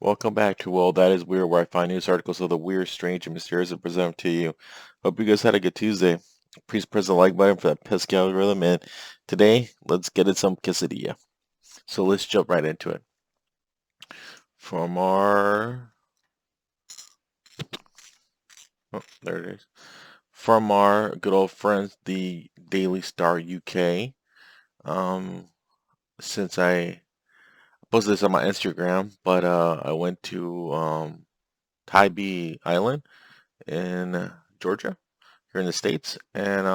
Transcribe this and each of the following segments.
Welcome back to Well, That Is Weird, where I find news articles of the weird, strange, and mysterious and present them to you. Hope you guys had a good Tuesday. Please press the like button for that pesky algorithm, and today, let's get in some quesadilla. So let's jump right into it. From our... Oh, there it is. From our good old friends, the Daily Star UK. Um, since I posted this on my Instagram, but I went to Tybee Island in Georgia, here in the States, and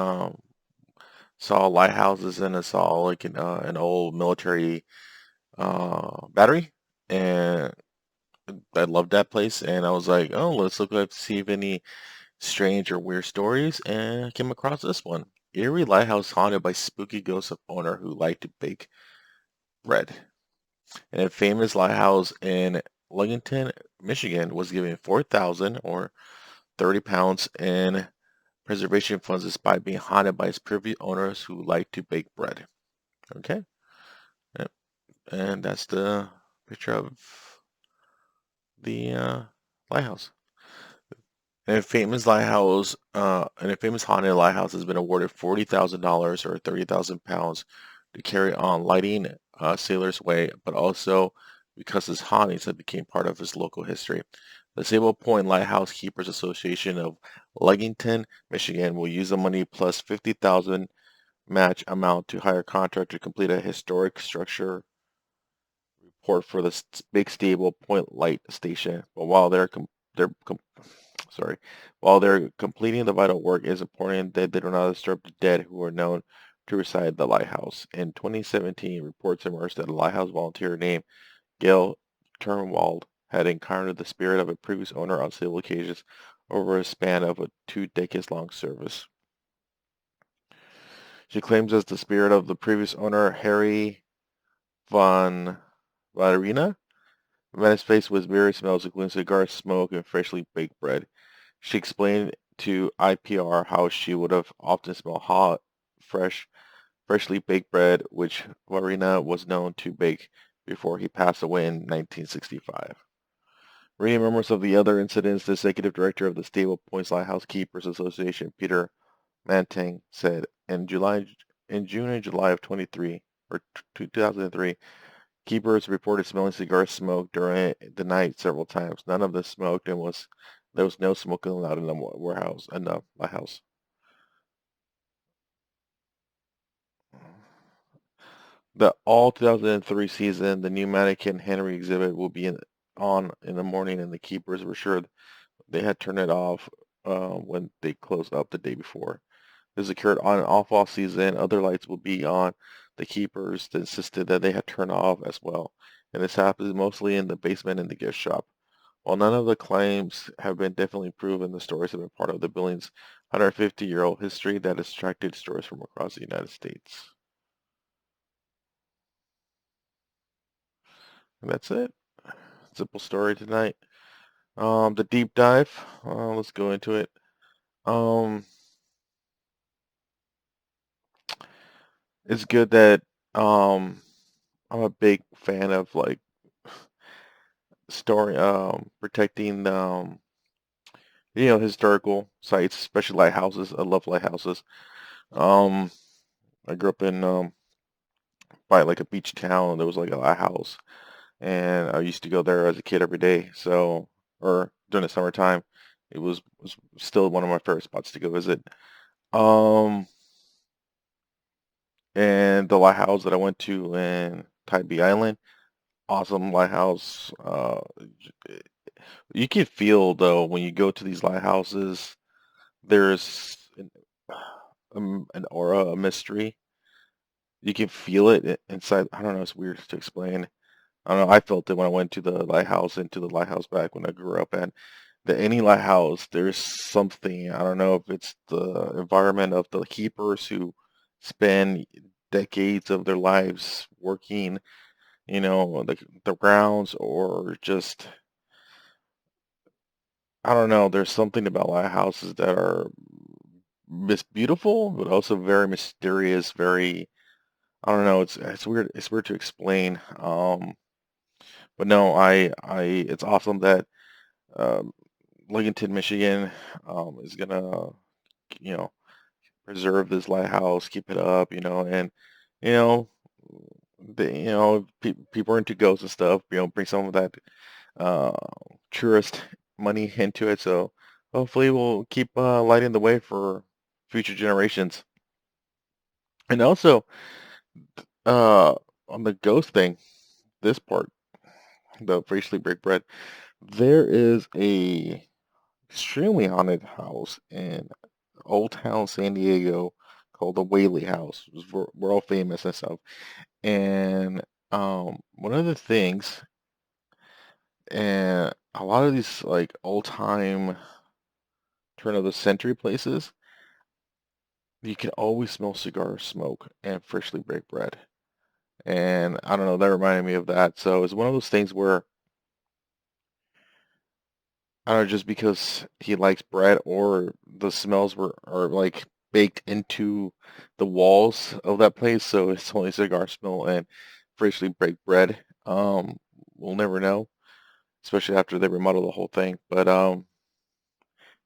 saw lighthouses and I saw like an old military battery, and I loved that place. And I was like, oh, let's look up to see if any strange or weird stories, and I came across this one. Eerie lighthouse haunted by spooky ghosts of owner who liked to bake bread. And a famous lighthouse in Ludington, Michigan was given 4,000 or 30 pounds in preservation funds despite being haunted by its previous owners who liked to bake bread. Okay, yep. And that's the picture of the lighthouse. And a famous haunted lighthouse has been awarded $40,000 or 30,000 pounds to carry on lighting Sailor's Way, but also because his hauntings have become part of his local history. The Sable Point Lighthouse Keepers Association of Leggington, Michigan will use the money plus 50,000 match amount to hire a contractor to complete a historic structure report for the big stable Point Light station. But they're com- sorry, while they're completing the vital work, it is important that they do not disturb the dead who are known to reside at the lighthouse. In 2017, reports emerged that a lighthouse volunteer named Gail Turnwald had encountered the spirit of a previous owner on several occasions over a span of a 2 decades-long service. She claims as the spirit of the previous owner, Harry von Valerina. Venice faced with various smells including cigar smoke and freshly baked bread. She explained to IPR how she would have often smelled hot, freshly baked bread, which Valerina was known to bake before he passed away in 1965. Reading members of the other incidents, the executive director of the Stable Points Lighthouse Keepers Association, Peter Mantang, said in June and July of 2003, keepers reported smelling cigar smoke during the night several times. None of them smoked, and there was no smoke allowed in the warehouse and the lighthouse. The all 2003 season, the new mannequin Henry exhibit will be on in the morning, and the keepers were sure they had turned it off when they closed up the day before. This occurred on and off season. Other lights will be on. The keepers insisted that they had turned off as well, and this happens mostly in the basement and the gift shop. While none of the claims have been definitely proven, the stories have been part of the building's 150-year-old history that has attracted stories from across the United States. And that's it. Simple story tonight. The deep dive. Let's go into it. Um, it's good that I'm a big fan of like story protecting historical sites, especially lighthouses. I love lighthouses. Um, I grew up in by like a beach town, and there was like a lighthouse, and I used to go there as a kid every day. So, or during the summertime, it was still one of my favorite spots to go visit. Um, and the lighthouse that I went to in Tybee Island, awesome lighthouse. You can feel though when you go to these lighthouses, there's an aura, a mystery. You can feel it inside. I don't know. It's weird to explain. I don't know. I felt it when I went to the lighthouse and to the lighthouse back when I grew up. And any lighthouse, there's something. I don't know if it's the environment of the keepers who spend decades of their lives working, the grounds, or just I don't know. There's something about lighthouses that are beautiful, but also very mysterious. Very I don't know. It's weird. It's weird to explain. But no, it's awesome that um, Lincolnton, Michigan, is gonna, you know, preserve this lighthouse, keep it up, and you know, people are into ghosts and stuff. Bring some of that uh, tourist money into it. So hopefully, we'll keep lighting the way for future generations. And also, uh, on the ghost thing, this part, the freshly baked bread, there is a extremely haunted house in Old Town San Diego called the Whaley House. We're all famous and stuff. And one of the things, and a lot of these like old time turn of the century places, you can always smell cigar smoke and freshly baked bread. And I don't know, that reminded me of that. So it's one of those things where I don't know, just because he likes bread or the smells are like baked into the walls of that place, so it's only cigar smell and freshly baked bread. We'll never know, especially after they remodel the whole thing. But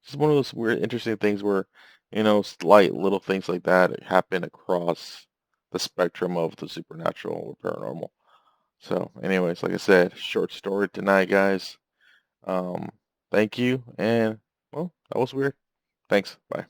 just one of those weird, interesting things where, slight little things like that happen across the spectrum of the supernatural or paranormal. So, anyways, like I said, short story tonight, guys. Um, Thank you, and well, that was weird. Thanks. Bye.